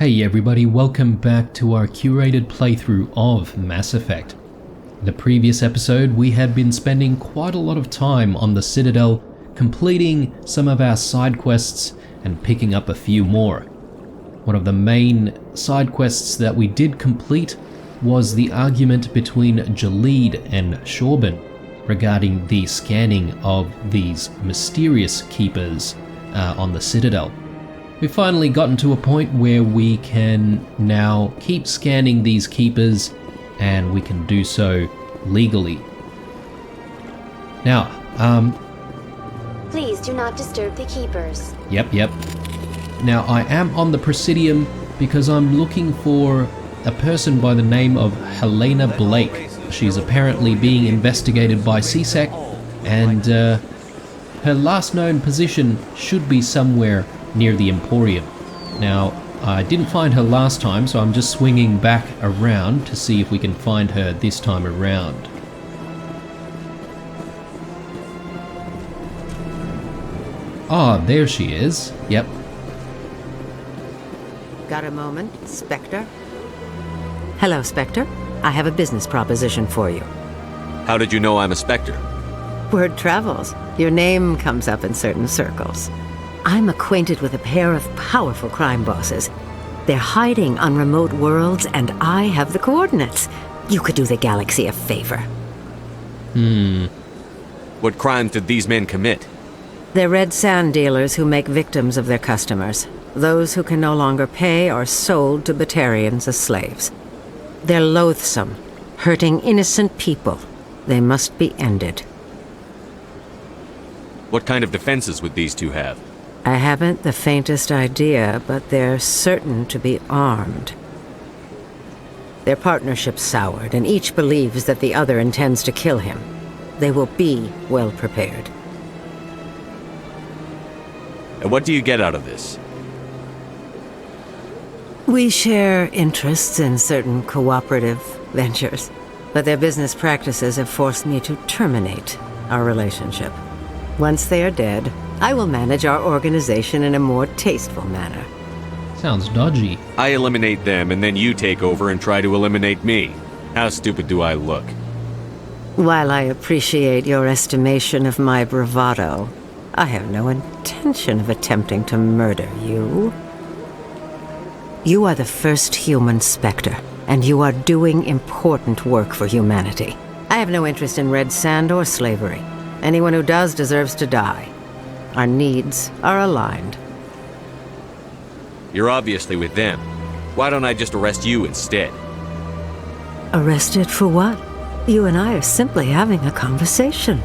Hey everybody, welcome back to our curated playthrough of Mass Effect. In the previous episode, we had been spending quite a lot of time on the Citadel, completing some of our side quests and picking up a few more. One of the main side quests that we did complete was the argument between Jalid and Shorban regarding the scanning of these mysterious keepers on the Citadel. We've finally gotten to a point where we can now keep scanning these keepers, and we can do so legally. Now, Please do not disturb the keepers. Yep. Now, I am on the Presidium because I'm looking for a person by the name of Helena Blake. She's apparently being investigated by CSEC, and her last known position should be somewhere near the Emporium. Now, I didn't find her last time, so I'm just swinging back around to see if we can find her this time around. Ah, there she is. Yep. Got a moment, Spectre? Hello, Spectre. I have a business proposition for you. How did you know I'm a Spectre? Word travels. Your name comes up in certain circles. I'm acquainted with a pair of powerful crime bosses. They're hiding on remote worlds, and I have the coordinates. You could do the galaxy a favor. What crimes did these men commit? They're red sand dealers who make victims of their customers. Those who can no longer pay are sold to Batarians as slaves. They're loathsome, hurting innocent people. They must be ended. What kind of defenses would these two have? I haven't the faintest idea, but they're certain to be armed. Their partnership's soured, and each believes that the other intends to kill him. They will be well prepared. And what do you get out of this? We share interests in certain cooperative ventures, but their business practices have forced me to terminate our relationship. Once they are dead, I will manage our organization in a more tasteful manner. Sounds dodgy. I eliminate them, and then you take over and try to eliminate me. How stupid do I look? While I appreciate your estimation of my bravado, I have no intention of attempting to murder you. You are the first human Spectre, and you are doing important work for humanity. I have no interest in red sand or slavery. Anyone who does deserves to die. Our needs are aligned. You're obviously with them. Why don't I just arrest you instead? Arrested for what? You and I are simply having a conversation.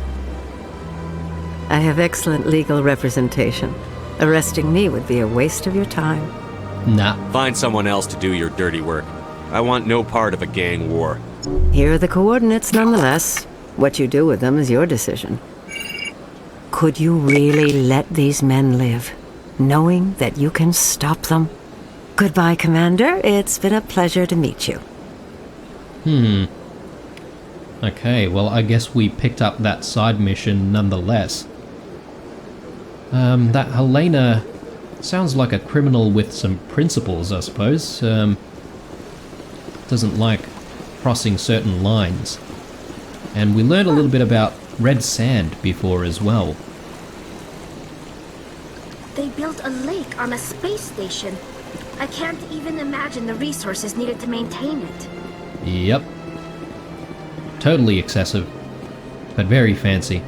I have excellent legal representation. Arresting me would be a waste of your time. Nah. Find someone else to do your dirty work. I want no part of a gang war. Here are the coordinates nonetheless. What you do with them is your decision. Could you really let these men live, knowing that you can stop them? Goodbye, Commander. It's been a pleasure to meet you. Okay, well, I guess we picked up that side mission nonetheless. That Helena sounds like a criminal with some principles, I suppose. Doesn't like crossing certain lines. And we learned a little bit about red sand before as well. They built a lake on a space station. I can't even imagine the resources needed to maintain it. Yep. Totally excessive, but very fancy.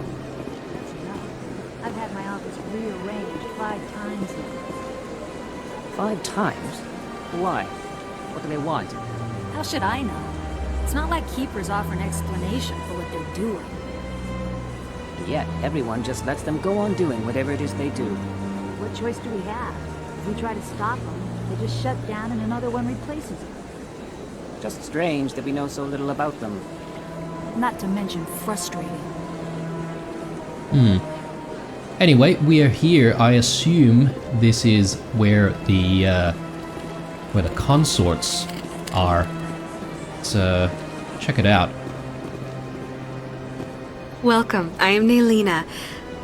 I've had my office rearranged 5 times now. 5 times? Why? What do they want? How should I know? It's not like Keepers offer an explanation for what they're doing. And yet, everyone just lets them go on doing whatever it is they do. What choice do we have? If we try to stop them, they just shut down and another one replaces them. Just strange that we know so little about them. Not to mention frustrating. Anyway, we are here. I assume this is where the consorts are. Let's check it out. Welcome, I am Nelina.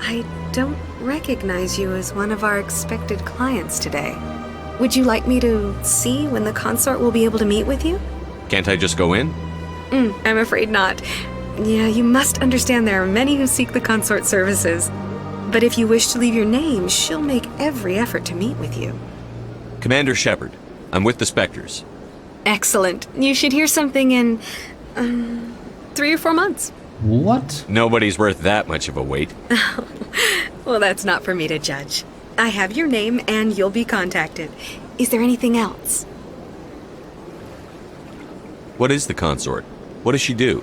I don't recognize you as one of our expected clients today. Would you like me to see when the consort will be able to meet with you? Can't I just go in? I'm afraid not. Yeah, you must understand there are many who seek the consort services. But if you wish to leave your name, she'll make every effort to meet with you. Commander Shepard. I'm with the Spectres. Excellent. You should hear something in 3 or 4 months. What? Nobody's worth that much of a wait. Well, that's not for me to judge. I have your name and you'll be contacted. Is there anything else? What is the Consort? What does she do?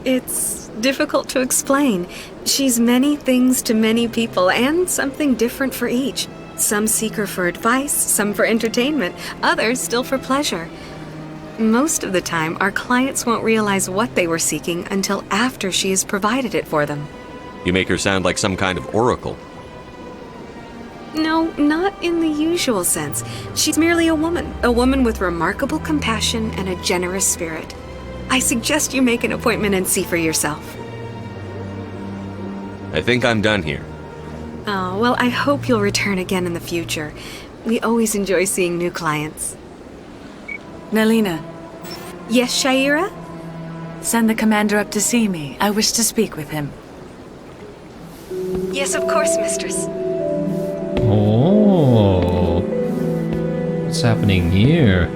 It's difficult to explain. She's many things to many people and something different for each. Some seek her for advice, some for entertainment, others still for pleasure. Most of the time, our clients won't realize what they were seeking until after she has provided it for them. You make her sound like some kind of oracle. No, not in the usual sense. She's merely a woman with remarkable compassion and a generous spirit. I suggest you make an appointment and see for yourself. I think I'm done here. Oh, well, I hope you'll return again in the future. We always enjoy seeing new clients. Nelina, Yes, Shaira? send the commander up to see me. I wish to speak with him. Yes, of course, mistress. Oh. What's happening here?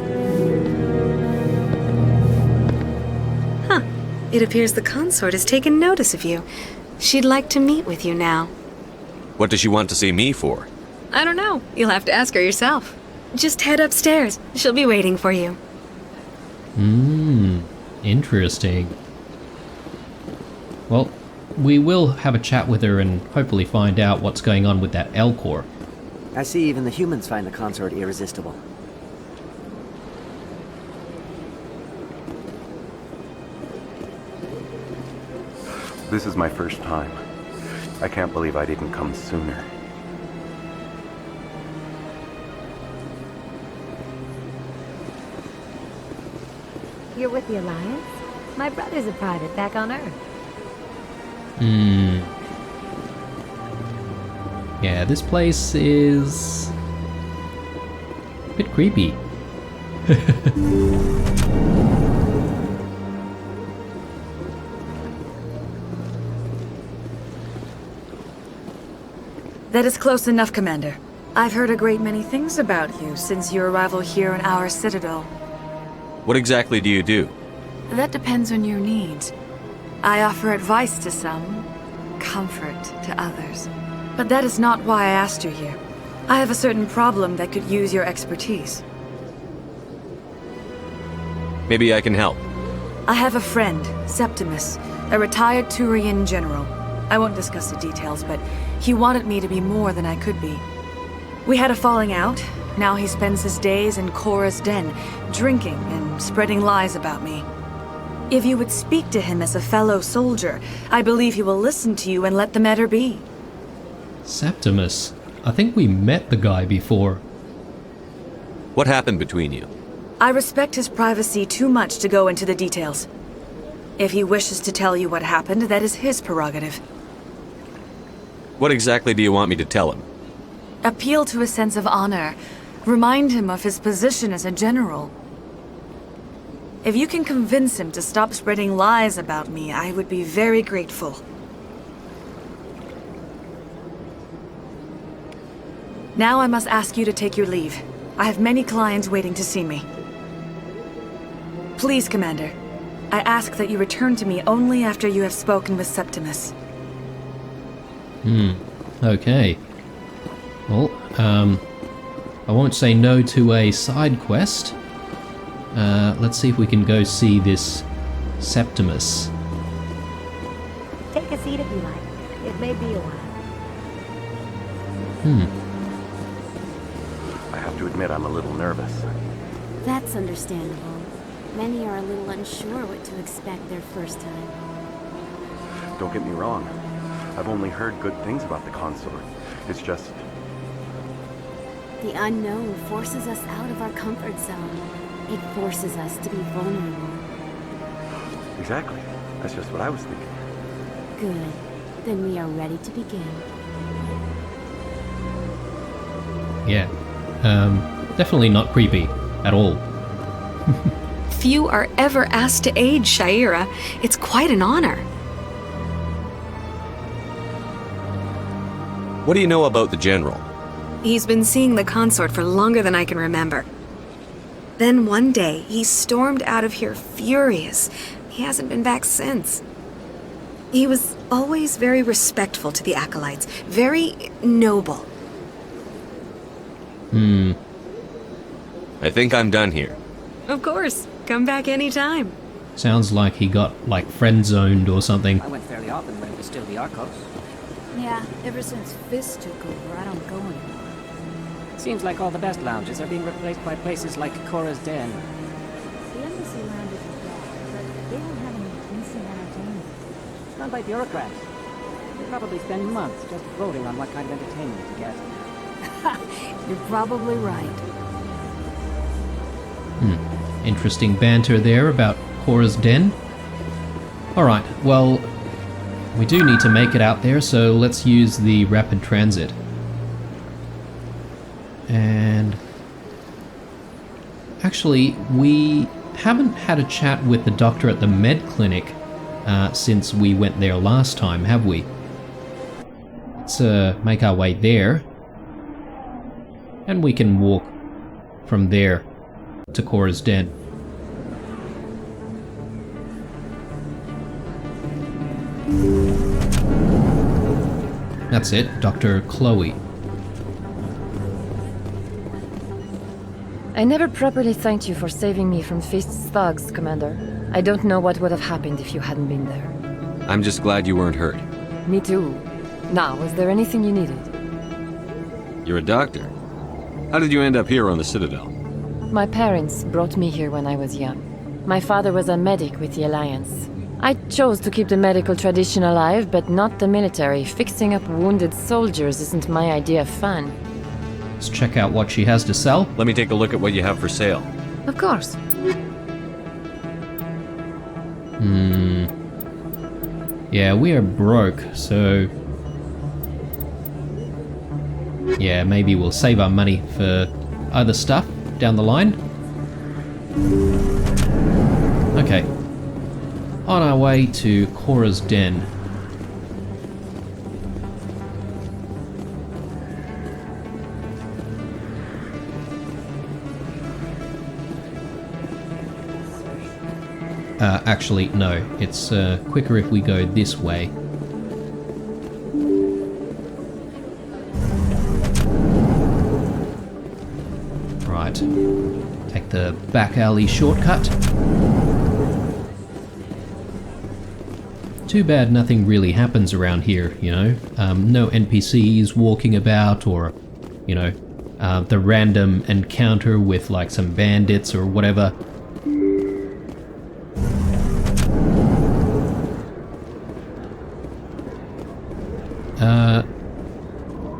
It appears the consort has taken notice of you. She'd like to meet with you now. What does she want to see me for? I don't know. You'll have to ask her yourself. Just head upstairs. She'll be waiting for you. Interesting. Well, we will have a chat with her and hopefully find out what's going on with that L-Core. I see even the humans find the consort irresistible. This is my first time. I can't believe I didn't come sooner. You're with the Alliance? My brother's a private back on Earth. Yeah, this place is a bit creepy. That is close enough, Commander. I've heard a great many things about you since your arrival here in our citadel. What exactly do you do? That depends on your needs. I offer advice to some, comfort to others. But that is not why I asked you here. I have a certain problem that could use your expertise. Maybe I can help. I have a friend, Septimus, a retired Turian general. I won't discuss the details, but he wanted me to be more than I could be. We had a falling out. Now he spends his days in Korra's den, drinking and spreading lies about me. If you would speak to him as a fellow soldier, I believe he will listen to you and let the matter be. Septimus. I think we met the guy before. What happened between you? I respect his privacy too much to go into the details. If he wishes to tell you what happened, that is his prerogative. What exactly do you want me to tell him? Appeal to his sense of honor. Remind him of his position as a general. If you can convince him to stop spreading lies about me, I would be very grateful. Now I must ask you to take your leave. I have many clients waiting to see me. Please, Commander. I ask that you return to me only after you have spoken with Septimus. Okay. Well, I won't say no to a side quest. Let's see if we can go see this Septimus. Take a seat if you like. It may be a while. I have to admit I'm a little nervous. That's understandable. Many are a little unsure what to expect their first time. Don't get me wrong. I've only heard good things about the consort. It's just... The unknown forces us out of our comfort zone. It forces us to be vulnerable. Exactly. That's just what I was thinking. Good. Then we are ready to begin. Yeah. Definitely not creepy at all. Few are ever asked to aid Shaira. It's quite an honor. What do you know about the General? He's been seeing the consort for longer than I can remember. Then one day, he stormed out of here furious. He hasn't been back since. He was always very respectful to the acolytes, very noble. I think I'm done here. Of course, come back anytime. Sounds like he got, like, friend-zoned or something. I went fairly often when it was still the Arcos. Yeah, ever since Fist took over, I don't go anymore. Seems like all the best lounges are being replaced by places like Cora's Den. The embassy lounges are bad, but they don't have any decent entertainment. It's run by bureaucrats. They probably spend months just voting on what kind of entertainment to get. You're probably right. Interesting banter there about Cora's Den. Alright, well, we do need to make it out there, so let's use the rapid transit. And actually, we haven't had a chat with the doctor at the med clinic since we went there last time, have we? Let's make our way there. And we can walk from there to Cora's Den. That's it, Dr. Chloe. I never properly thanked you for saving me from Fist's thugs, Commander. I don't know what would have happened if you hadn't been there. I'm just glad you weren't hurt. Me too. Now, was there anything you needed? You're a doctor. How did you end up here on the Citadel? My parents brought me here when I was young. My father was a medic with the Alliance. I chose to keep the medical tradition alive, but not the military. Fixing up wounded soldiers isn't my idea of fun. Let's check out what she has to sell. Let me take a look at what you have for sale. Of course. Yeah, we are broke, so... yeah, maybe we'll save our money for other stuff down the line. Okay. On our way to Cora's Den. Actually, no. It's quicker if we go this way. Right. Take the back alley shortcut. Too bad nothing really happens around here, you know? No NPCs walking about, or, you know, the random encounter with like some bandits or whatever.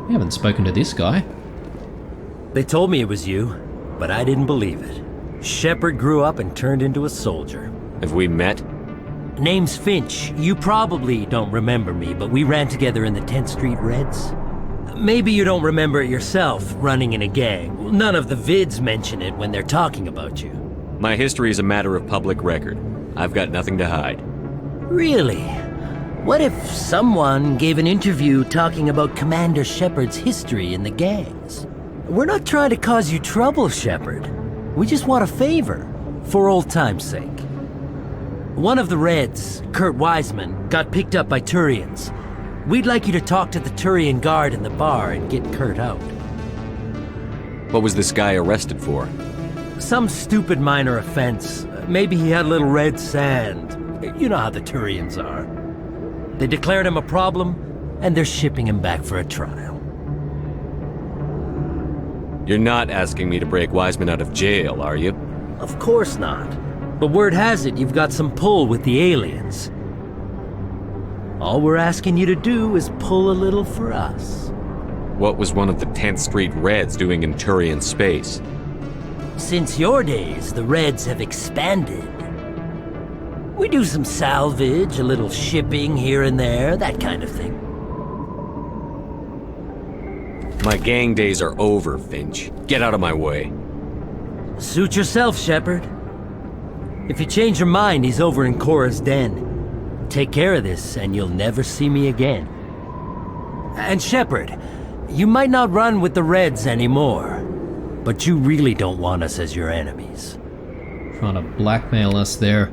We haven't spoken to this guy. They told me it was you, but I didn't believe it. Shepard grew up and turned into a soldier. Have we met? Name's Finch. You probably don't remember me, but we ran together in the 10th Street Reds. Maybe you don't remember it yourself, running in a gang. None of the vids mention it when they're talking about you. My history is a matter of public record. I've got nothing to hide. Really? What if someone gave an interview talking about Commander Shepard's history in the gangs? We're not trying to cause you trouble, Shepard. We just want a favor, for old time's sake. One of the Reds, Kurt Wiseman, got picked up by Turians. We'd like you to talk to the Turian guard in the bar and get Kurt out. What was this guy arrested for? Some stupid minor offense. Maybe he had a little red sand. You know how the Turians are. They declared him a problem, and they're shipping him back for a trial. You're not asking me to break Wiseman out of jail, are you? Of course not. But word has it you've got some pull with the aliens. All we're asking you to do is pull a little for us. What was one of the 10th Street Reds doing in Turian space? Since your days, the Reds have expanded. We do some salvage, a little shipping here and there, that kind of thing. My gang days are over, Finch. Get out of my way. Suit yourself, Shepard. If you change your mind, he's over in Cora's den. Take care of this, and you'll never see me again. And Shepard, you might not run with the Reds anymore, but you really don't want us as your enemies. Trying to blackmail us there.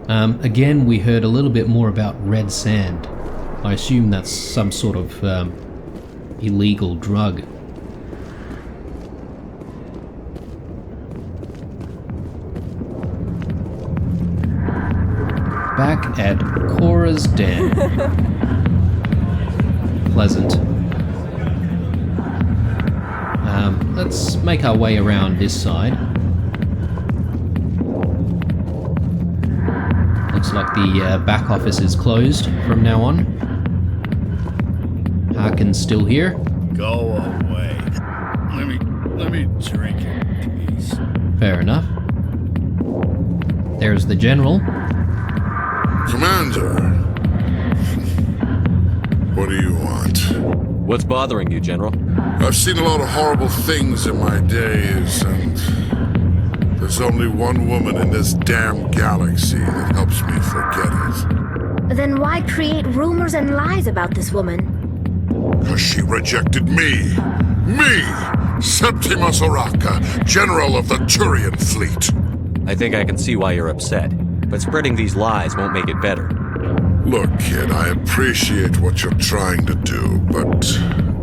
Again, we heard a little bit more about red sand. I assume that's some sort of illegal drug. Back at Cora's den. Pleasant. Let's make our way around this side. Looks like the back office is closed from now on. Harkin's still here. Go away. Let me drink in peace. Fair enough. There's the general. Commander! What do you want? What's bothering you, General? I've seen a lot of horrible things in my days, and there's only one woman in this damn galaxy that helps me forget it. Then why create rumors and lies about this woman? Because she rejected me! Me! Septimus Oraka, General of the Turian Fleet! I think I can see why you're upset, but spreading these lies won't make it better. Look, kid, I appreciate what you're trying to do, but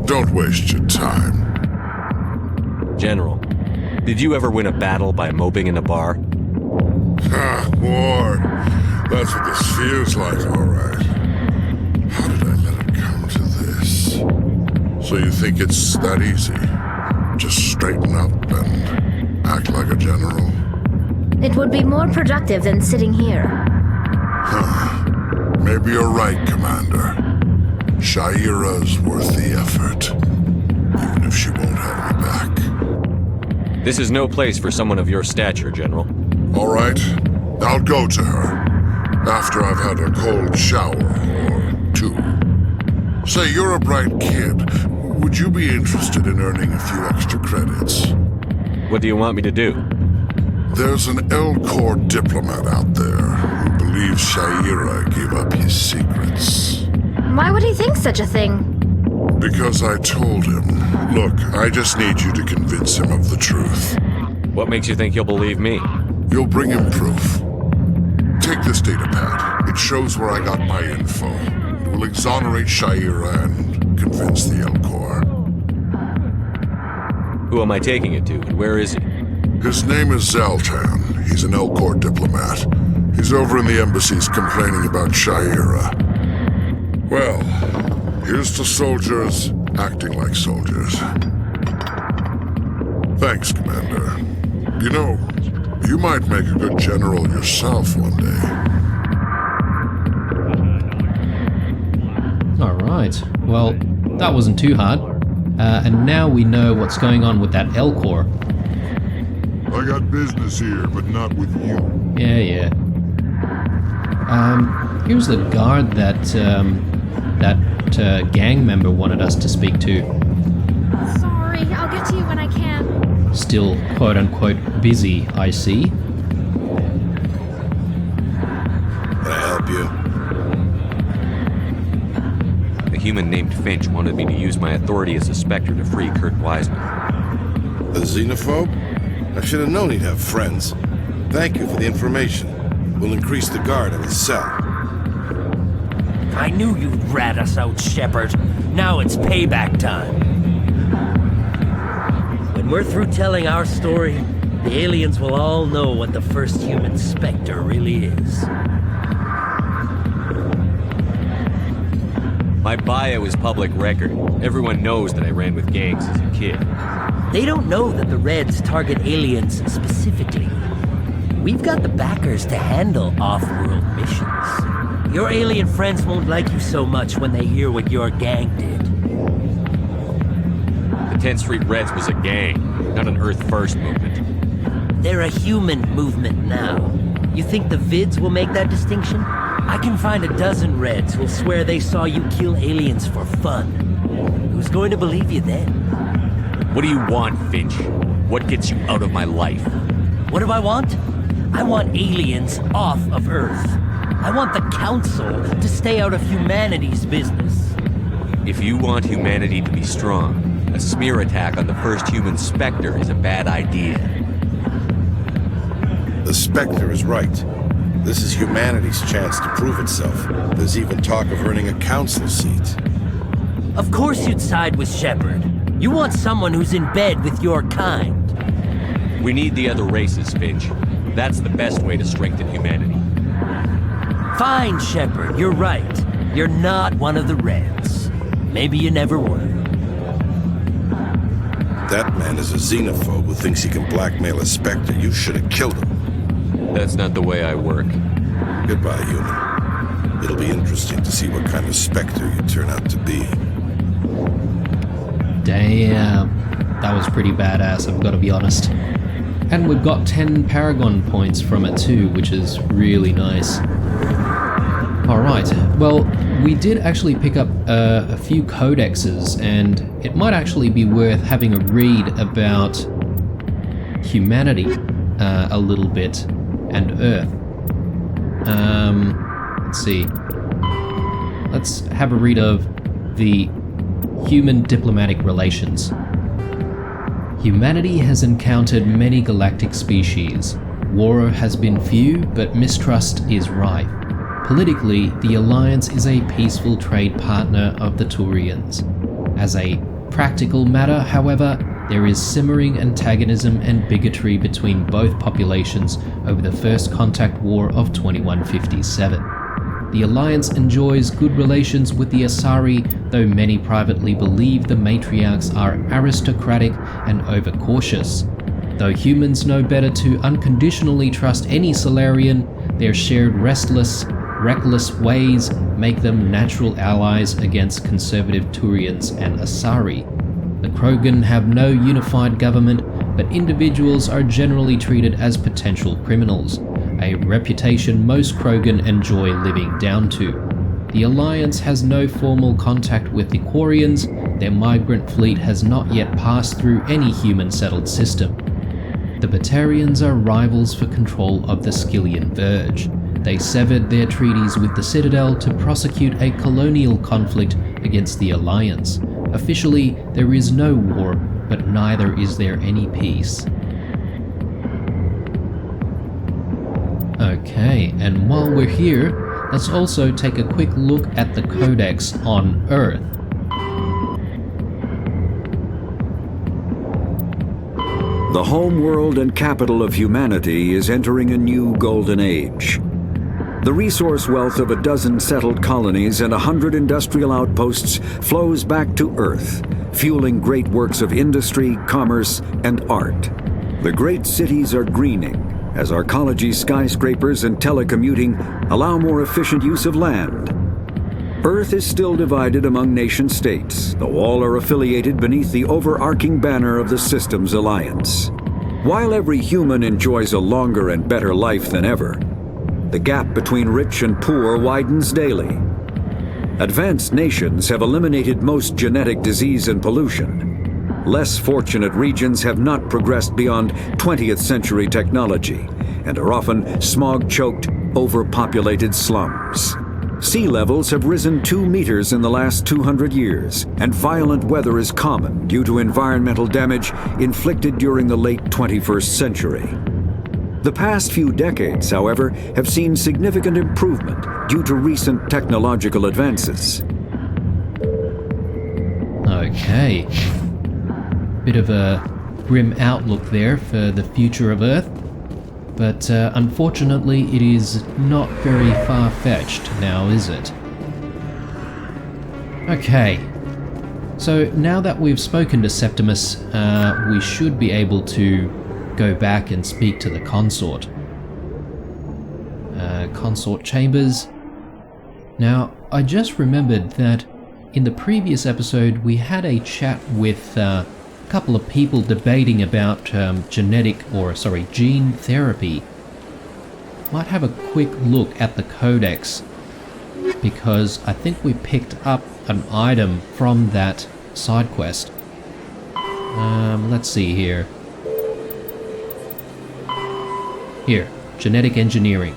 don't waste your time. General, did you ever win a battle by moping in a bar? Ah, war. That's what this feels like, all right. How did I let it come to this? So you think it's that easy? Just straighten up and act like a general? It would be more productive than sitting here. Huh. Maybe you're right, Commander. Sha'ira's worth the effort, even if she won't have me back. This is no place for someone of your stature, General. All right, I'll go to her, after I've had a cold shower or two. Say, you're a bright kid. Would you be interested in earning a few extra credits? What do you want me to do? There's an L-Corps diplomat out there who believes Sha'ira gave up his secrets. Why would he think such a thing? Because I told him. Look, I just need you to convince him of the truth. What makes you think he'll believe me? You'll bring him proof. Take this data pad. It shows where I got my info. It will exonerate Sha'ira and convince the L-Corps. Who am I taking it to, and where is he? His name is Zaltan. He's an L-Corps diplomat. He's over in the embassies complaining about Sha'ira. Well, here's to soldiers acting like soldiers. Thanks, Commander. You know, you might make a good general yourself one day. Alright, well, that wasn't too hard. And now we know what's going on with that L-Corps. I got business here, but not with you. Yeah. Here's the guard that gang member wanted us to speak to. Sorry, I'll get to you when I can. Still, quote-unquote, busy, I see. Can I help you? A human named Finch wanted me to use my authority as a Spectre to free Kurt Wiseman. A xenophobe? I should have known he'd have friends. Thank you for the information. We'll increase the guard at his cell. I knew you'd rat us out, Shepard. Now it's payback time. When we're through telling our story, the aliens will all know what the first human Spectre really is. My bio is public record. Everyone knows that I ran with gangs as a kid. They don't know that the Reds target aliens specifically. We've got the backers to handle off-world missions. Your alien friends won't like you so much when they hear what your gang did. The 10th Street Reds was a gang, not an Earth First movement. They're a human movement now. You think the vids will make that distinction? I can find a dozen Reds who'll swear they saw you kill aliens for fun. Who's going to believe you then? What do you want, Finch? What gets you out of my life? What do I want? I want aliens off of Earth. I want the Council to stay out of humanity's business. If you want humanity to be strong, a smear attack on the first human Spectre is a bad idea. The Spectre is right. This is humanity's chance to prove itself. There's even talk of earning a council seat. Of course you'd side with Shepard. You want someone who's in bed with your kind. We need the other races, Finch. That's the best way to strengthen humanity. Fine, Shepard, you're right. You're not one of the Reds. Maybe you never were. That man is a xenophobe who thinks he can blackmail a Spectre. You should have killed him. That's not the way I work. Goodbye, human. It'll be interesting to see what kind of Spectre you turn out to be. Damn. That was pretty badass, I've got to be honest. And we've got 10 Paragon points from it too, which is really nice. Alright, well, we did actually pick up a few codexes, and it might actually be worth having a read about humanity a little bit, and Earth. Let's see. Let's have a read of the Human Diplomatic Relations. Humanity has encountered many galactic species. War has been few, but mistrust is rife. Politically, the Alliance is a peaceful trade partner of the Turians. As a practical matter, however, there is simmering antagonism and bigotry between both populations over the First Contact War of 2157. The Alliance enjoys good relations with the Asari, though many privately believe the matriarchs are aristocratic and overcautious. Though humans know better to unconditionally trust any Solarian, their shared reckless ways make them natural allies against conservative Turians and Asari. The Krogan have no unified government, but individuals are generally treated as potential criminals, a reputation most Krogan enjoy living down to. The Alliance has no formal contact with the Quarians. Their migrant fleet has not yet passed through any human-settled system. The Batarians are rivals for control of the Skyllian Verge. They severed their treaties with the Citadel to prosecute a colonial conflict against the Alliance. Officially, there is no war, but neither is there any peace. Okay, and while we're here, let's also take a quick look at the Codex on Earth. The home world and capital of humanity is entering a new golden age. The resource wealth of a dozen settled colonies and 100 industrial outposts flows back to Earth, fueling great works of industry, commerce, and art. The great cities are greening, as arcology skyscrapers and telecommuting allow more efficient use of land. Earth is still divided among nation-states, though all are affiliated beneath the overarching banner of the Systems Alliance. While every human enjoys a longer and better life than ever, the gap between rich and poor widens daily. Advanced nations have eliminated most genetic disease and pollution. Less fortunate regions have not progressed beyond 20th century technology and are often smog-choked, overpopulated slums. Sea levels have risen 2 meters in the last 200 years, and violent weather is common due to environmental damage inflicted during the late 21st century. The past few decades, however, have seen significant improvement due to recent technological advances. Okay. Bit of a grim outlook there for the future of Earth, but unfortunately it is not very far-fetched now, is it? Okay, so now that we've spoken to Septimus, we should be able to go back and speak to the Consort. Consort chambers. Now, I just remembered that in the previous episode we had a chat with a couple of people debating about gene therapy. Might have a quick look at the Codex, because I think we picked up an item from that side quest. Let's see here. Here, genetic engineering.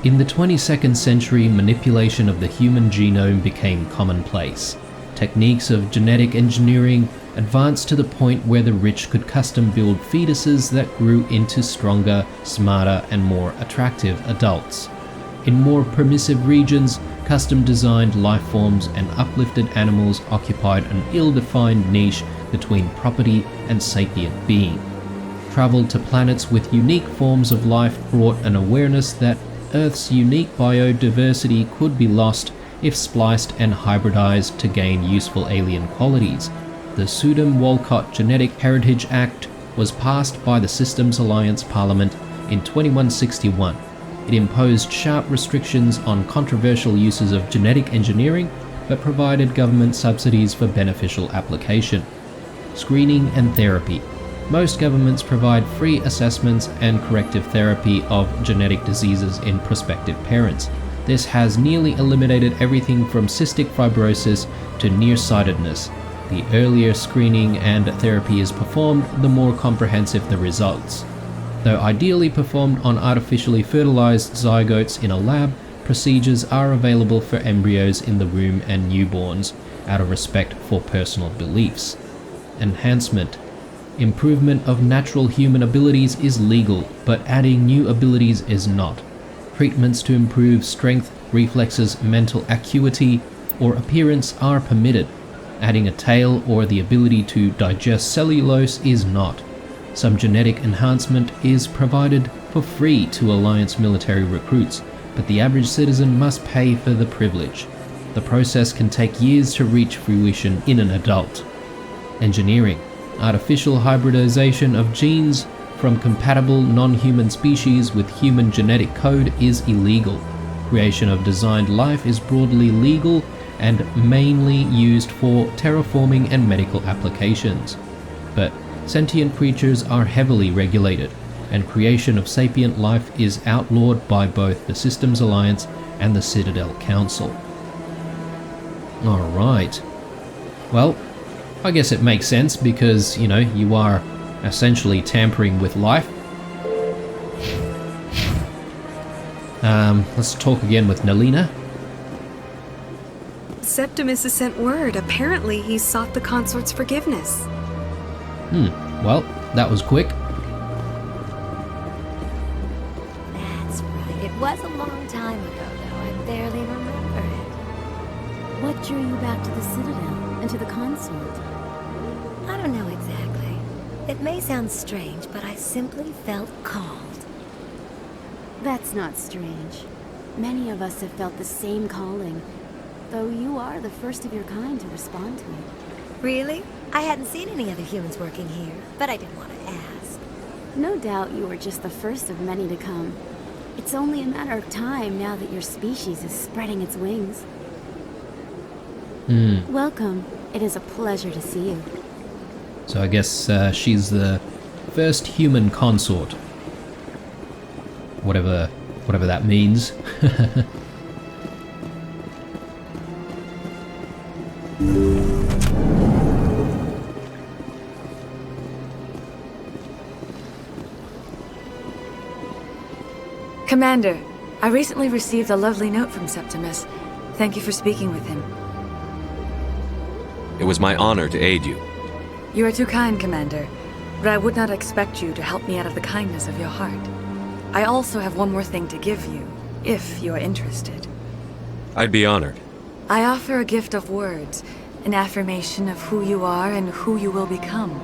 In the 22nd century, manipulation of the human genome became commonplace. Techniques of genetic engineering advanced to the point where the rich could custom build fetuses that grew into stronger, smarter, and more attractive adults. In more permissive regions, custom-designed life forms and uplifted animals occupied an ill-defined niche between property and sapient being. Travel to planets with unique forms of life brought an awareness that Earth's unique biodiversity could be lost if spliced and hybridized to gain useful alien qualities. The Sudom-Walcott Genetic Heritage Act was passed by the Systems Alliance Parliament in 2161. It imposed sharp restrictions on controversial uses of genetic engineering, but provided government subsidies for beneficial application. Screening and therapy. Most governments provide free assessments and corrective therapy of genetic diseases in prospective parents. This has nearly eliminated everything from cystic fibrosis to nearsightedness. The earlier screening and therapy is performed, the more comprehensive the results. Though ideally performed on artificially fertilized zygotes in a lab, procedures are available for embryos in the womb and newborns, out of respect for personal beliefs. Enhancement. Improvement of natural human abilities is legal, but adding new abilities is not. Treatments to improve strength, reflexes, mental acuity, or appearance are permitted. Adding a tail or the ability to digest cellulose is not. Some genetic enhancement is provided for free to Alliance military recruits, but the average citizen must pay for the privilege. The process can take years to reach fruition in an adult. Engineering. Artificial hybridization of genes from compatible non-human species with human genetic code is illegal. Creation of designed life is broadly legal and mainly used for terraforming and medical applications. But sentient creatures are heavily regulated, and creation of sapient life is outlawed by both the Systems Alliance and the Citadel Council. Alright. Well, I guess it makes sense because, you are essentially tampering with life. Let's talk again with Nalina. Septimus has sent word. Apparently, he sought the Consort's forgiveness. Well, that was quick. That's right. It was a long time ago, though. I barely remember it. What drew you back to the Citadel and to the Consort? I don't know exactly. It may sound strange, but I simply felt called. That's not strange. Many of us have felt the same calling, though you are the first of your kind to respond to it. Really? I hadn't seen any other humans working here, but I didn't want to ask. No doubt you were just the first of many to come. It's only a matter of time now that your species is spreading its wings. Welcome. It is a pleasure to see you. So I guess she's the first human consort. Whatever that means. Commander, I recently received a lovely note from Septimus. Thank you for speaking with him. It was my honor to aid you. You are too kind, Commander, but I would not expect you to help me out of the kindness of your heart. I also have one more thing to give you, if you are interested. I'd be honored. I offer a gift of words, an affirmation of who you are and who you will become.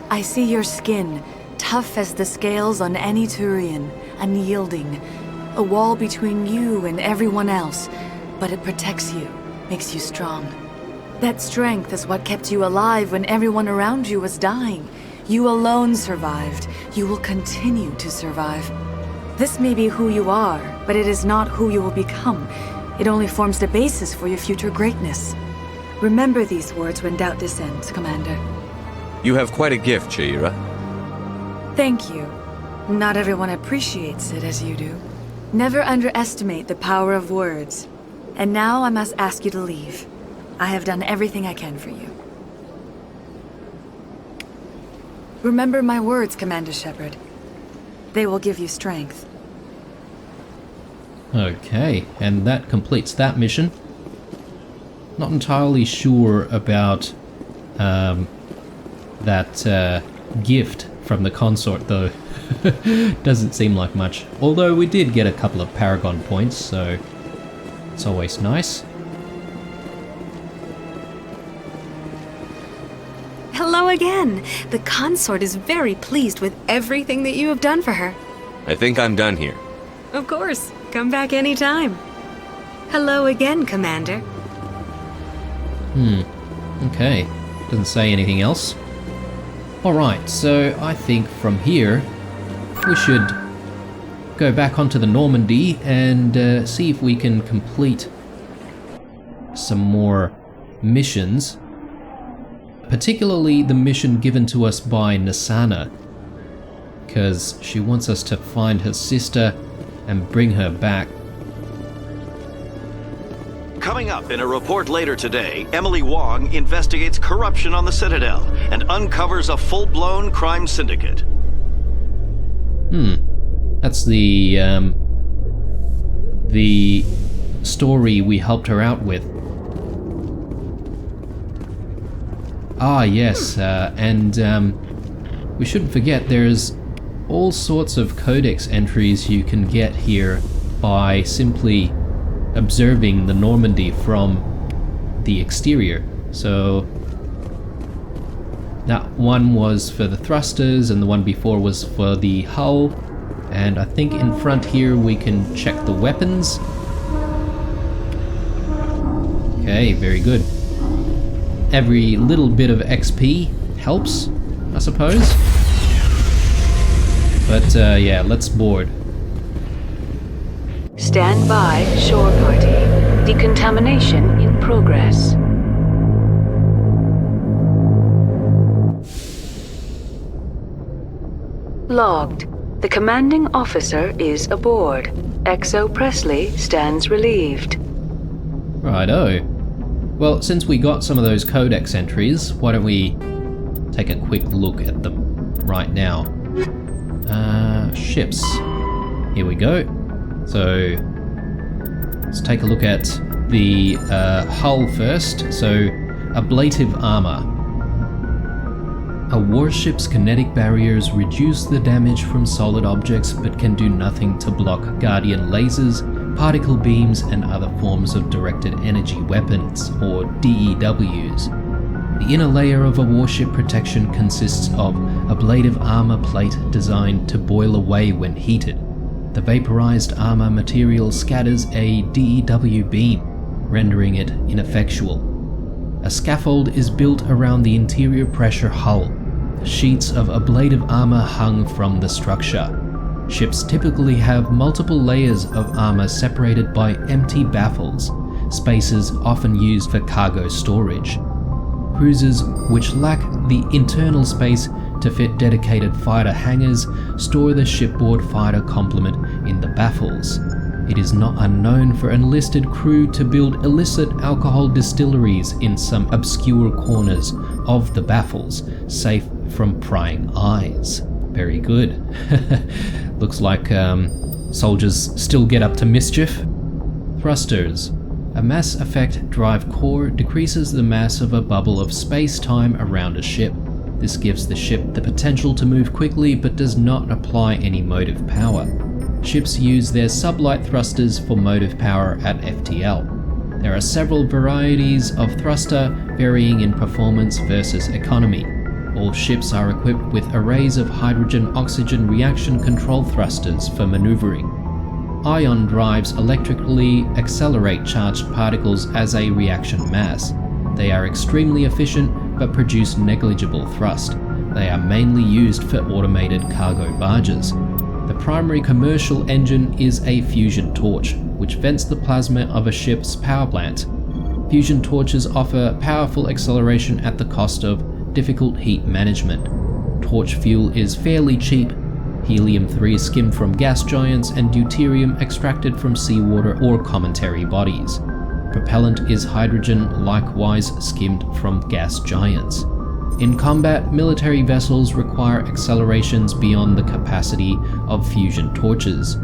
I see your skin, tough as the scales on any Turian, unyielding, a wall between you and everyone else, but it protects you, makes you strong. That strength is what kept you alive when everyone around you was dying. You alone survived. You will continue to survive. This may be who you are, but it is not who you will become. It only forms the basis for your future greatness. Remember these words when doubt descends, Commander. You have quite a gift, Sha'ira. Thank you. Not everyone appreciates it as you do. Never underestimate the power of words. And now I must ask you to leave. I have done everything I can for you. Remember my words, Commander Shepard. They will give you strength. Okay, and that completes that mission. Not entirely sure about that gift from the Consort, though. Doesn't seem like much. Although we did get a couple of Paragon points, so it's always nice. Hello again. The Consort is very pleased with everything that you have done for her. I think I'm done here. Of course. Come back anytime. Hello again, Commander. Okay. Doesn't say anything else. Alright, so I think from here we should go back onto the Normandy and see if we can complete some more missions. Particularly the mission given to us by Nasana, because she wants us to find her sister and bring her back. Coming up in a report later today, Emily Wong investigates corruption on the Citadel and uncovers a full-blown crime syndicate. That's the story we helped her out with. Ah, yes, and we shouldn't forget there's all sorts of codex entries you can get here by simply observing the Normandy from the exterior. So that one was for the thrusters and the one before was for the hull, and I think in front here we can check the weapons. Okay, very good. Every little bit of XP helps, I suppose. But yeah, let's board. Stand by, shore party. Decontamination in progress. Logged. The commanding officer is aboard. XO Presley stands relieved. Righto. Well, since we got some of those codex entries, why don't we take a quick look at them right now. Ships. Here we go. So let's take a look at the hull first. So, ablative armor. A warship's kinetic barriers reduce the damage from solid objects but can do nothing to block Guardian lasers, particle beams, and other forms of directed energy weapons, or DEWs. The inner layer of a warship protection consists of ablative armor plate designed to boil away when heated. The vaporized armor material scatters a DEW beam, rendering it ineffectual. A scaffold is built around the interior pressure hull, sheets of ablative armor hung from the structure. Ships typically have multiple layers of armor separated by empty baffles, spaces often used for cargo storage. Cruisers which lack the internal space to fit dedicated fighter hangars store the shipboard fighter complement in the baffles. It is not unknown for enlisted crew to build illicit alcohol distilleries in some obscure corners of the baffles, safe from prying eyes. Very good. Looks like soldiers still get up to mischief. Thrusters. A mass effect drive core decreases the mass of a bubble of space-time around a ship. This gives the ship the potential to move quickly but does not apply any motive power. Ships use their sublight thrusters for motive power at FTL. There are several varieties of thruster varying in performance versus economy. All ships are equipped with arrays of hydrogen-oxygen reaction control thrusters for maneuvering. Ion drives electrically accelerate charged particles as a reaction mass. They are extremely efficient but produce negligible thrust. They are mainly used for automated cargo barges. The primary commercial engine is a fusion torch, which vents the plasma of a ship's power plant. Fusion torches offer powerful acceleration at the cost of difficult heat management. Torch fuel is fairly cheap. Helium-3 skimmed from gas giants and deuterium extracted from seawater or cometary bodies. propellant is hydrogen, likewise skimmed from gas giants. In combat, military vessels require accelerations beyond the capacity of fusion torches.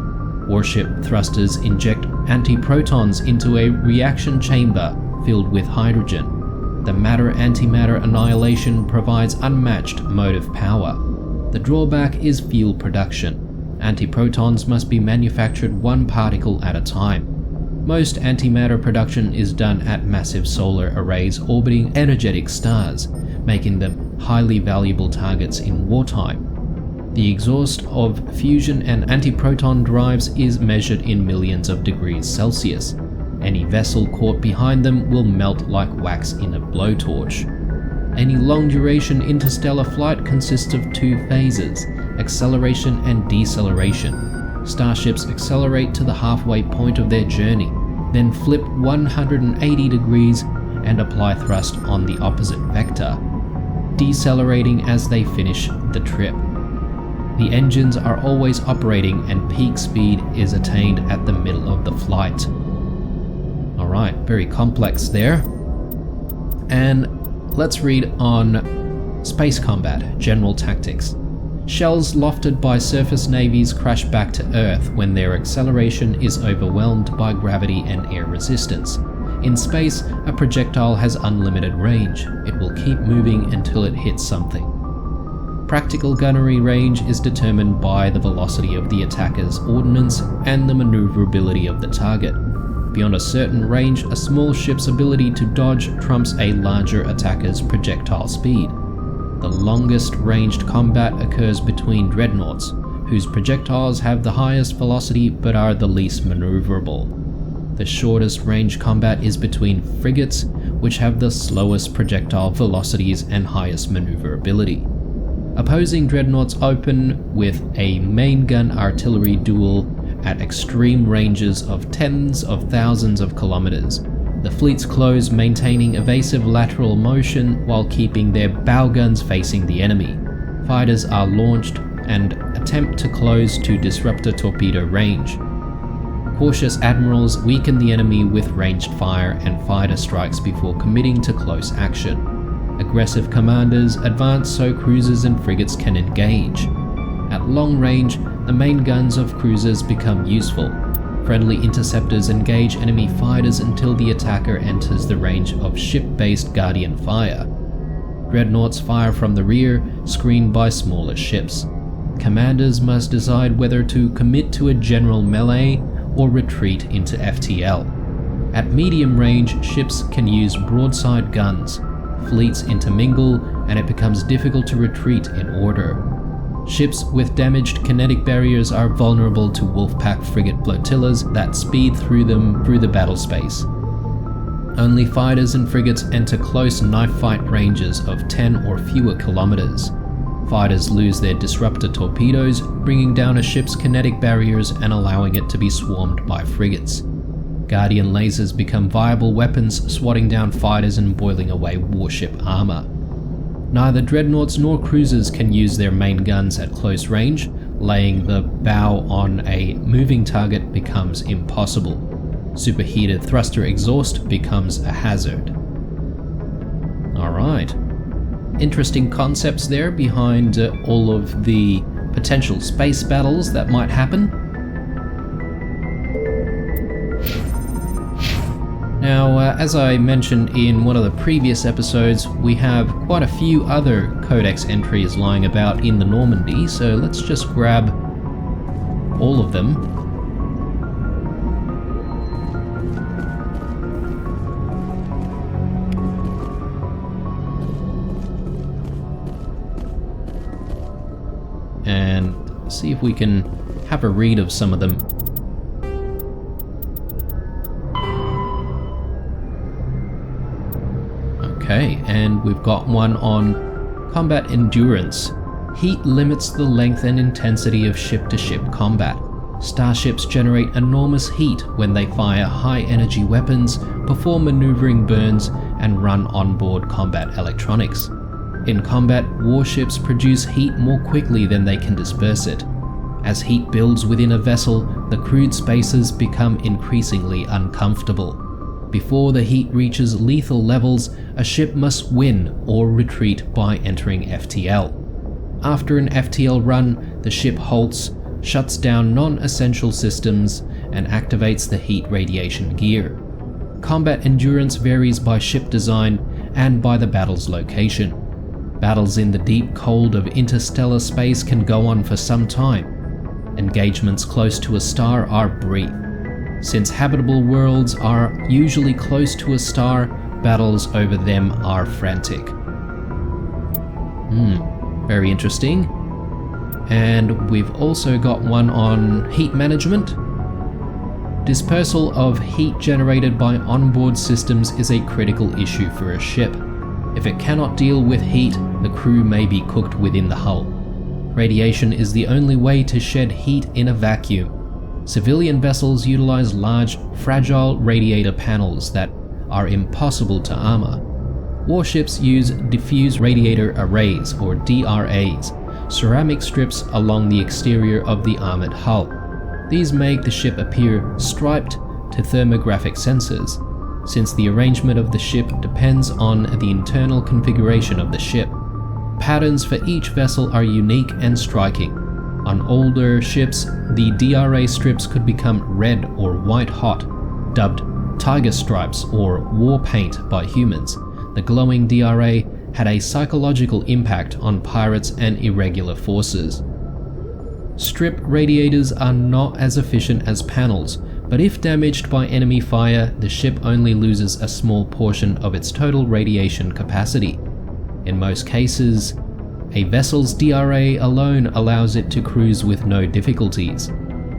Warship thrusters inject antiprotons into a reaction chamber filled with hydrogen. The matter-antimatter annihilation provides unmatched motive power. The drawback is fuel production. Antiprotons must be manufactured one particle at a time. Most antimatter production is done at massive solar arrays orbiting energetic stars, making them highly valuable targets in wartime. The exhaust of fusion and antiproton drives is measured in millions of degrees Celsius. Any vessel caught behind them will melt like wax in a blowtorch. Any long-duration interstellar flight consists of two phases, acceleration and deceleration. Starships accelerate to the halfway point of their journey, then flip 180 degrees and apply thrust on the opposite vector, decelerating as they finish the trip. The engines are always operating and peak speed is attained at the middle of the flight. Alright, very complex there. And let's read on space combat, general tactics. Shells lofted by surface navies crash back to Earth when their acceleration is overwhelmed by gravity and air resistance. In space, a projectile has unlimited range. It will keep moving until it hits something. Practical gunnery range is determined by the velocity of the attacker's ordnance and the maneuverability of the target. Beyond a certain range, a small ship's ability to dodge trumps a larger attacker's projectile speed. The longest ranged combat occurs between dreadnoughts, whose projectiles have the highest velocity but are the least maneuverable. The shortest range combat is between frigates, which have the slowest projectile velocities and highest maneuverability. Opposing dreadnoughts open with a main gun artillery duel at extreme ranges of tens of thousands of kilometers. The fleets close, maintaining evasive lateral motion while keeping their bow guns facing the enemy. Fighters are launched and attempt to close to disruptor torpedo range. Cautious admirals weaken the enemy with ranged fire and fighter strikes before committing to close action. Aggressive commanders advance so cruisers and frigates can engage. At long range, the main guns of cruisers become useful. Friendly interceptors engage enemy fighters until the attacker enters the range of ship-based Guardian fire. Dreadnoughts fire from the rear, screened by smaller ships. Commanders must decide whether to commit to a general melee or retreat into FTL. At medium range, ships can use broadside guns. Fleets intermingle, and it becomes difficult to retreat in order. Ships with damaged kinetic barriers are vulnerable to Wolfpack frigate flotillas that speed through them through the battle space. Only fighters and frigates enter close knife fight ranges of 10 or fewer kilometers. Fighters lose their disruptor torpedoes, bringing down a ship's kinetic barriers and allowing it to be swarmed by frigates. Guardian lasers become viable weapons, swatting down fighters and boiling away warship armor. Neither dreadnoughts nor cruisers can use their main guns at close range. Laying the bow on a moving target becomes impossible. Superheated thruster exhaust becomes a hazard. Alright. Interesting concepts there behind all of the potential space battles that might happen. Now, as I mentioned in one of the previous episodes, we have quite a few other codex entries lying about in the Normandy, so let's just grab all of them. And see if we can have a read of some of them. Okay, and we've got one on combat endurance. Heat limits the length and intensity of ship-to-ship combat. Starships generate enormous heat when they fire high-energy weapons, perform maneuvering burns, and run onboard combat electronics. In combat, warships produce heat more quickly than they can disperse it. As heat builds within a vessel, the crewed spaces become increasingly uncomfortable. Before the heat reaches lethal levels, a ship must win or retreat by entering FTL. After an FTL run, the ship halts, shuts down non-essential systems, and activates the heat radiation gear. Combat endurance varies by ship design and by the battle's location. Battles in the deep cold of interstellar space can go on for some time. Engagements close to a star are brief. Since habitable worlds are usually close to a star, battles over them are frantic. Very interesting. And we've also got one on heat management. Dispersal of heat generated by onboard systems is a critical issue for a ship. If it cannot deal with heat, the crew may be cooked within the hull. Radiation is the only way to shed heat in a vacuum. Civilian vessels utilize large, fragile radiator panels that are impossible to armor. Warships use diffuse radiator arrays, or DRAs, ceramic strips along the exterior of the armored hull. These make the ship appear striped to thermographic sensors, since the arrangement of the ship depends on the internal configuration of the ship. Patterns for each vessel are unique and striking. On older ships, the DRA strips could become red or white hot, dubbed tiger stripes or war paint by humans. The glowing DRA had a psychological impact on pirates and irregular forces. Strip radiators are not as efficient as panels, but if damaged by enemy fire, the ship only loses a small portion of its total radiation capacity. In most cases, a vessel's DRA alone allows it to cruise with no difficulties.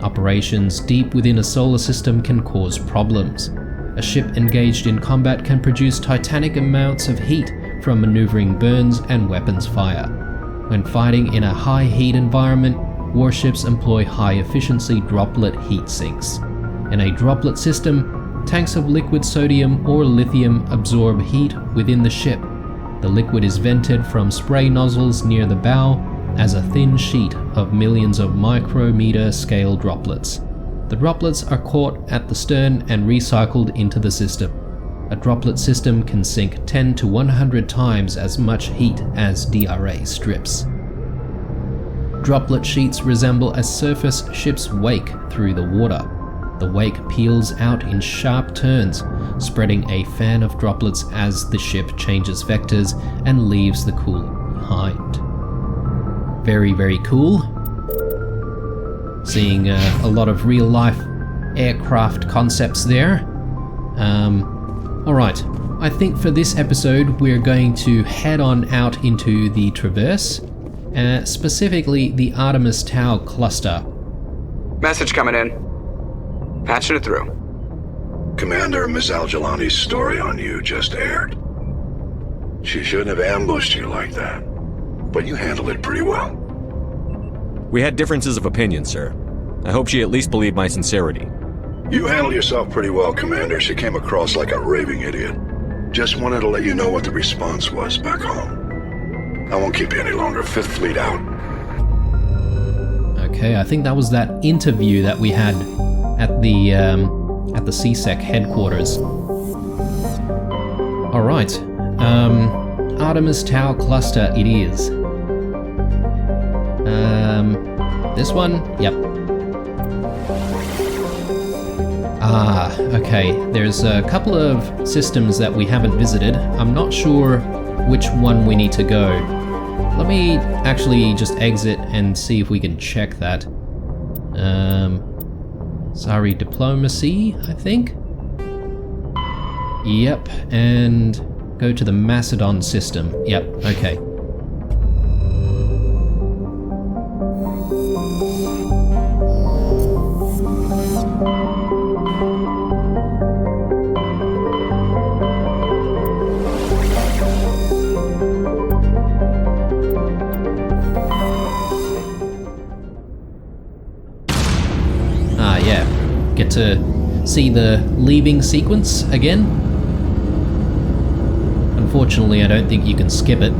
Operations deep within a solar system can cause problems. A ship engaged in combat can produce titanic amounts of heat from maneuvering burns and weapons fire. When fighting in a high heat environment, warships employ high-efficiency droplet heat sinks. In a droplet system, tanks of liquid sodium or lithium absorb heat within the ship. The liquid is vented from spray nozzles near the bow as a thin sheet of millions of micrometer scale droplets. The droplets are caught at the stern and recycled into the system. A droplet system can sink 10 to 100 times as much heat as DRA strips. Droplet sheets resemble a surface ship's wake through the water. The wake peels out in sharp turns, spreading a fan of droplets as the ship changes vectors and leaves the coolant behind. Very, very cool. Seeing a lot of real-life aircraft concepts there. Alright, I think for this episode we're going to head on out into the Traverse, specifically the Artemis Tau cluster. Message coming in. Patching it through. Commander, Miss Al-Jalani's story on you just aired. She shouldn't have ambushed you like that, but you handled it pretty well. We had differences of opinion, sir. I hope she at least believed my sincerity. You handled yourself pretty well, Commander. She came across like a raving idiot. Just wanted to let you know what the response was back home. I won't keep you any longer. Fifth Fleet out. Okay, I think that was that interview that we had at the CSEC headquarters. Alright, Artemis Tau cluster it is. This one? Yep. Okay, there's a couple of systems that we haven't visited. I'm not sure which one we need to go. Let me actually just exit and see if we can check that. Sorry, diplomacy, I think? Yep, and go to the Macedon system. Yep, okay. Get to see the leaving sequence again. Unfortunately, I don't think you can skip it.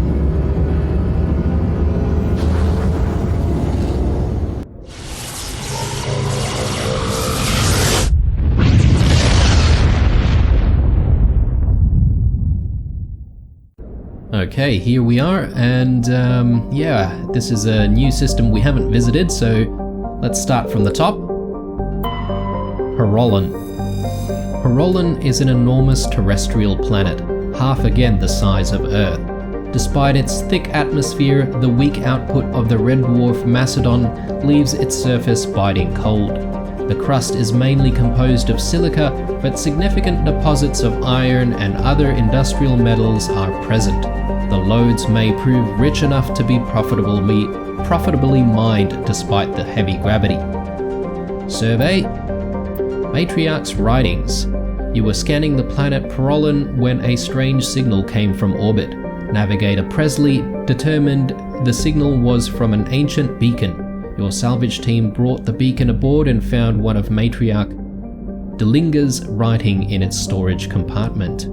Okay, here we are, and yeah, this is a new system we haven't visited, so let's start from the top. Parolin. Parolin is an enormous terrestrial planet, half again the size of Earth. Despite its thick atmosphere, the weak output of the red dwarf Macedon leaves its surface biting cold. The crust is mainly composed of silica, but significant deposits of iron and other industrial metals are present. The lodes may prove rich enough to be profitably mined despite the heavy gravity. Survey. Matriarch's writings. You were scanning the planet Parolin when a strange signal came from orbit. Navigator Presley determined the signal was from an ancient beacon. Your salvage team brought the beacon aboard and found one of Matriarch Delinga's writing in its storage compartment.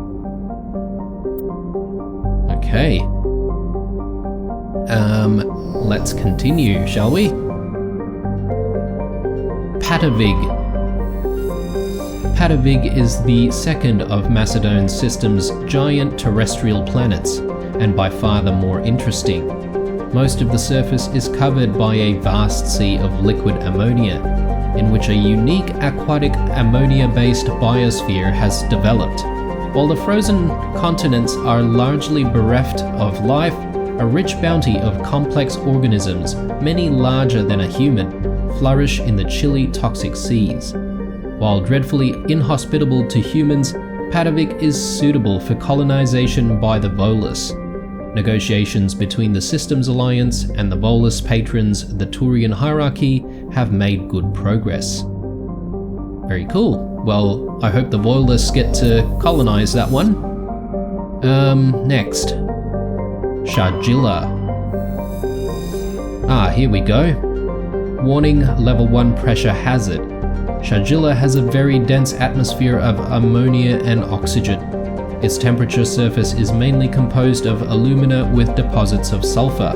Okay. Let's continue, shall we? Patavig. Patavig is the second of Macedon's system's giant terrestrial planets, and by far the more interesting. Most of the surface is covered by a vast sea of liquid ammonia, in which a unique aquatic ammonia-based biosphere has developed. While the frozen continents are largely bereft of life, a rich bounty of complex organisms, many larger than a human, flourish in the chilly, toxic seas. While dreadfully inhospitable to humans, Patavik is suitable for colonization by the Volus. Negotiations between the Systems Alliance and the Volus patrons, the Turian hierarchy, have made good progress. Very cool. Well, I hope the Volus get to colonize that one. Next. Shajilla. Here we go. Warning, level 1 pressure hazard. Shajilla has a very dense atmosphere of ammonia and oxygen. Its temperature surface is mainly composed of alumina with deposits of sulfur.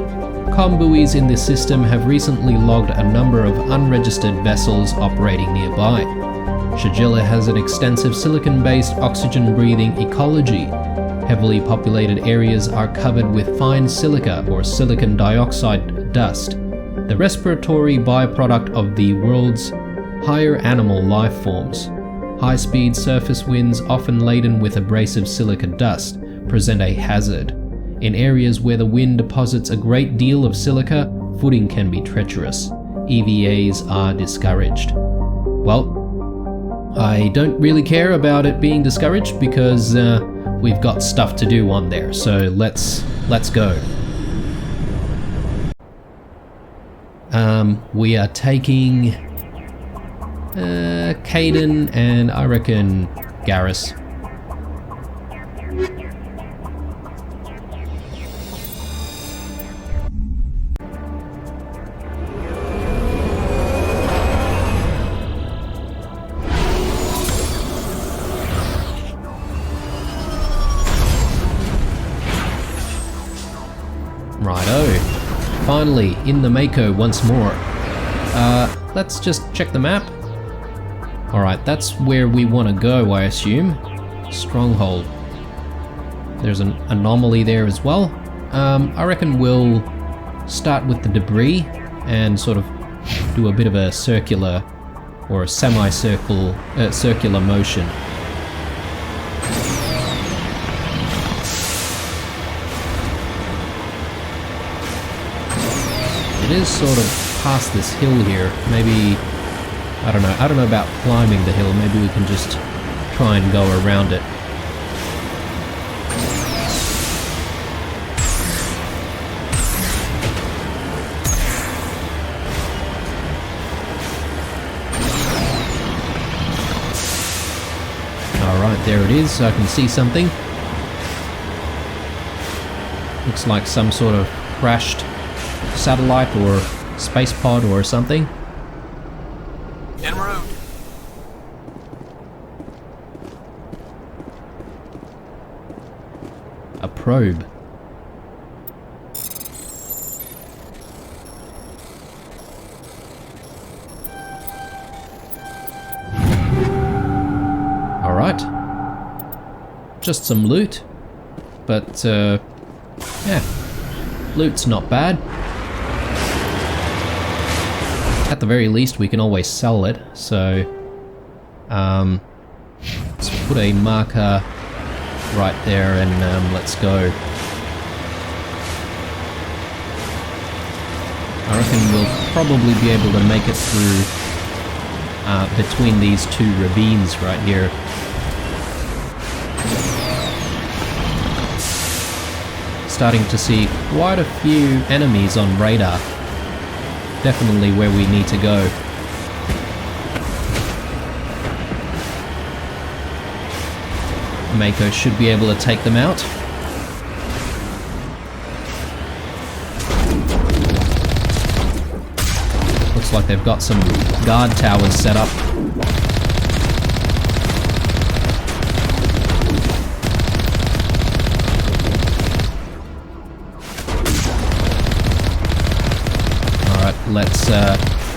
Comm buoys in this system have recently logged a number of unregistered vessels operating nearby. Shajilla has an extensive silicon-based oxygen-breathing ecology. Heavily populated areas are covered with fine silica or silicon dioxide dust, the respiratory byproduct of the world's higher animal life forms. High-speed surface winds, often laden with abrasive silica dust, present a hazard. In areas where the wind deposits a great deal of silica, footing can be treacherous. EVAs are discouraged. Well, I don't really care about it being discouraged because we've got stuff to do on there, so let's go. We are taking Caden and I reckon Garrus. Righto. Finally, in the Mako once more. Let's just check the map. Alright, that's where we want to go, I assume. Stronghold. There's an anomaly there as well. I reckon we'll start with the debris and sort of do a bit of a circular or a circular motion. It is sort of past this hill here. Maybe, I don't know about climbing the hill. Maybe we can just try and go around it. Alright, there it is. I can see something. Looks like some sort of crashed satellite or space pod or something. En route. A probe. Alright. Just some loot. But Yeah, loot's not bad. At the very least, we can always sell it, so let's put a marker right there and let's go. I reckon we'll probably be able to make it through between these two ravines right here. Starting to see quite a few enemies on radar. Definitely where we need to go. Mako should be able to take them out. Looks like they've got some guard towers set up. Alright, let's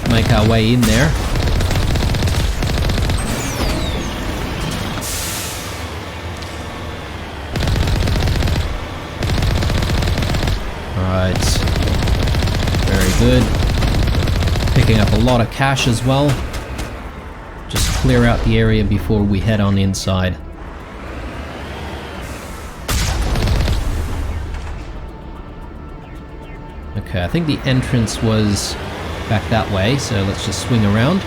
make our way in there. Alright, very good. Picking up a lot of cash as well. Just clear out the area before we head on inside. Okay, I think the entrance was back that way, so let's just swing around.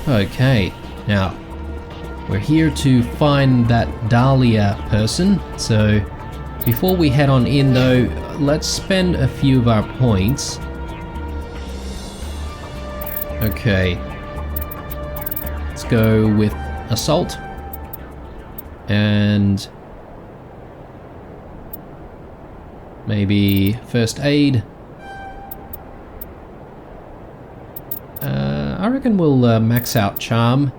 Okay, now we're here to find that Dahlia person, so before we head on in though, let's spend a few of our points. Okay, let's go with assault and maybe first aid. I reckon we'll max out charm.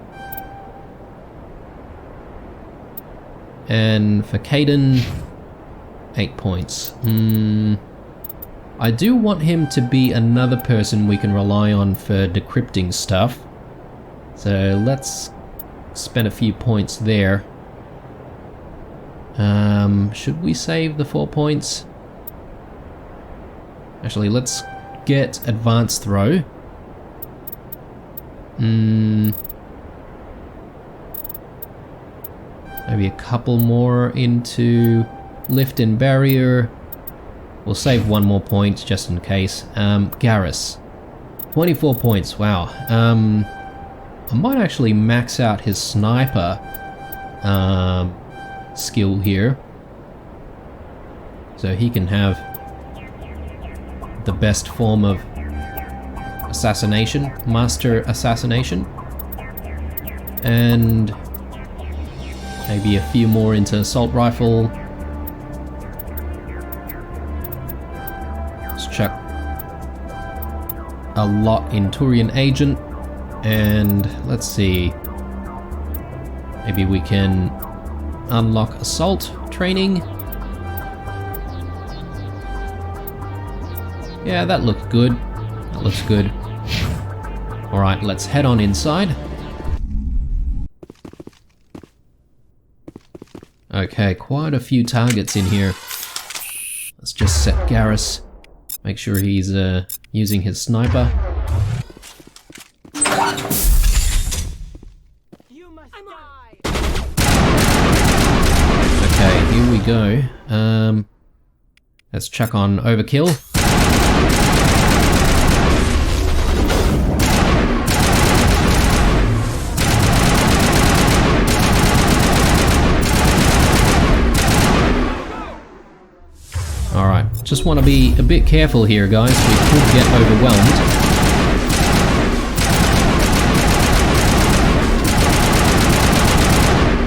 And for Caden, 8 points. I do want him to be another person we can rely on for decrypting stuff. So let's spend a few points there. Should we save the 4 points? Actually, let's get advanced throw. Maybe a couple more into lift and barrier. We'll save 1 more point just in case. Garrus, 24 points. Wow. I might actually max out his sniper skill here, so he can have the best form of assassination, master assassination, and maybe a few more into assault rifle. Let's chuck a lot in Turian agent, and let's see, maybe we can unlock assault training. Yeah, that looked good. That looks good. Alright, let's head on inside. Okay, quite a few targets in here. Let's just set Garrus. Make sure he's using his sniper. Okay, here we go. Let's chuck on overkill. Alright, just want to be a bit careful here, guys. We could get overwhelmed.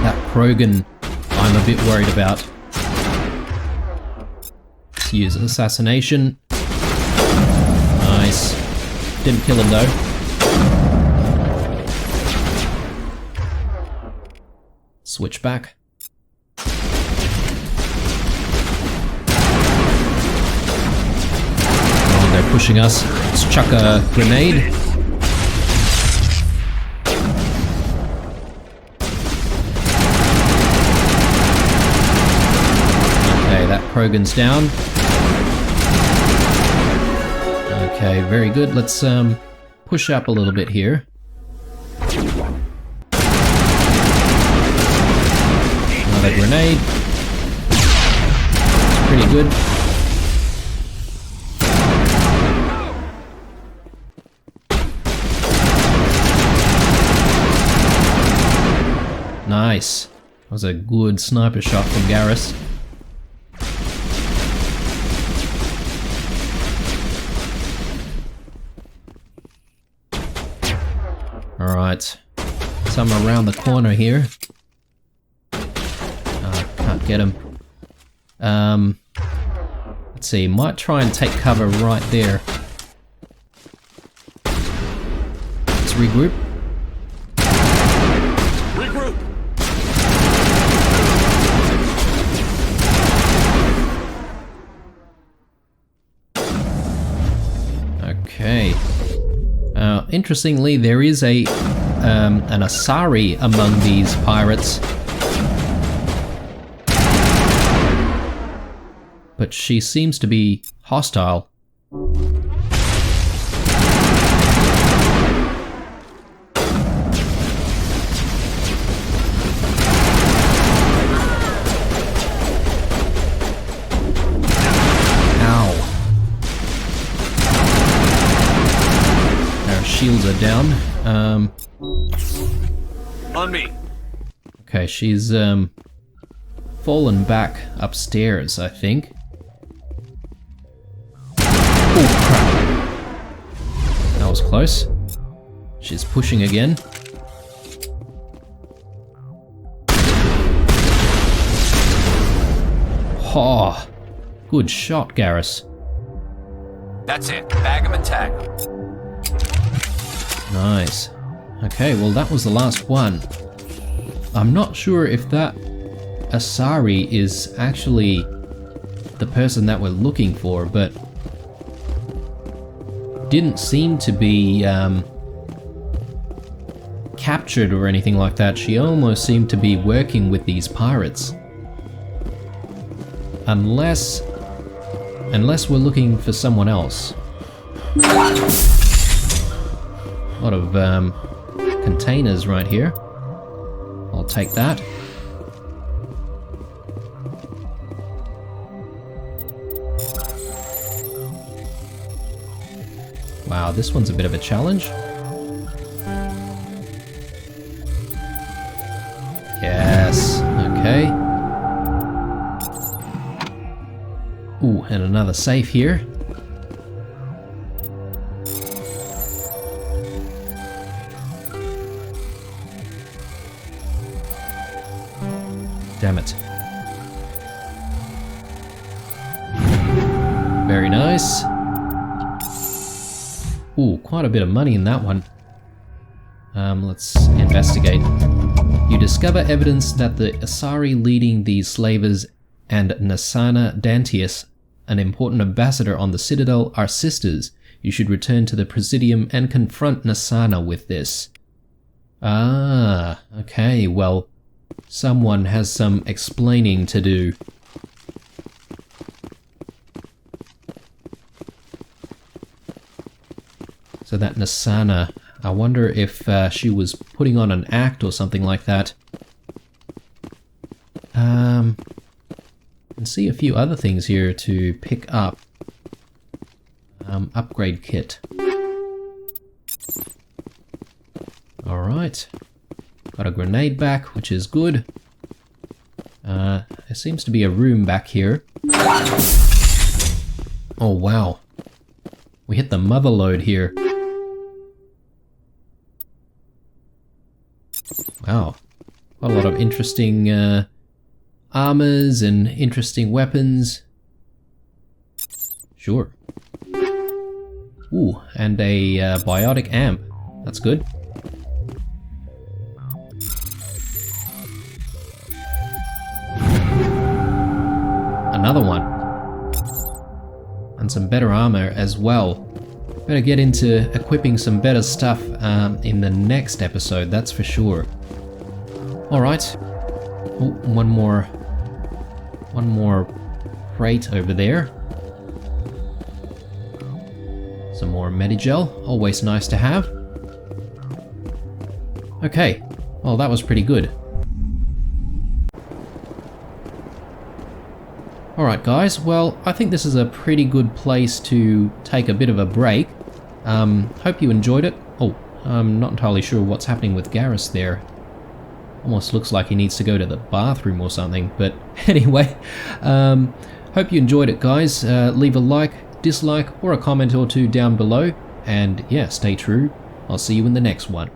That Krogan, I'm a bit worried about. Let's use assassination. Nice. Didn't kill him though. Switch back. They're pushing us. Let's chuck a grenade. Krogan's down. Okay, very good. Let's push up a little bit here. Another grenade. Pretty good. Nice. That was a good sniper shot from Garrus. Alright. Some around the corner here. Can't get him. Let's see, might try and take cover right there. Let's regroup. Regroup! Okay. Interestingly, there is an Asari among these pirates. But she seems to be hostile. Shields are down. On me. Okay, she's fallen back upstairs, I think. Oh crap! That was close. She's pushing again. Oh, good shot, Garrus. That's it. Bag 'em and tag 'em. Nice. Okay, well that was the last one. I'm not sure if that Asari is actually the person that we're looking for, but didn't seem to be captured or anything like that. She almost seemed to be working with these pirates. Unless we're looking for someone else. A lot of containers right here. I'll take that. Wow, this one's a bit of a challenge. Yes, okay. Ooh, and another safe here. Damn it. Very nice. Ooh, quite a bit of money in that one. Let's investigate. You discover evidence that the Asari leading these slavers and Nasana Dantius, an important ambassador on the Citadel, are sisters. You should return to the Presidium and confront Nasana with this. Ah, okay, well, someone has some explaining to do. So that Nasana, I wonder if she was putting on an act or something like that. And see a few other things here to pick up. Upgrade kit. Alright. Got a grenade back, which is good. There seems to be a room back here. Oh wow. We hit the mother lode here. Wow. Quite a lot of interesting armors and interesting weapons. Sure. Ooh, and a biotic amp. That's good. Another one. And some better armor as well. Better get into equipping some better stuff in the next episode, that's for sure. Alright. Oh, one more crate over there. Some more Medigel, always nice to have. Okay, well that was pretty good. Alright guys, well I think this is a pretty good place to take a bit of a break. Hope you enjoyed it. Oh, I'm not entirely sure what's happening with Garrus there. Almost looks like he needs to go to the bathroom or something, but anyway, hope you enjoyed it guys. Leave a like, dislike, or a comment or two down below, and yeah, stay true. I'll see you in the next one.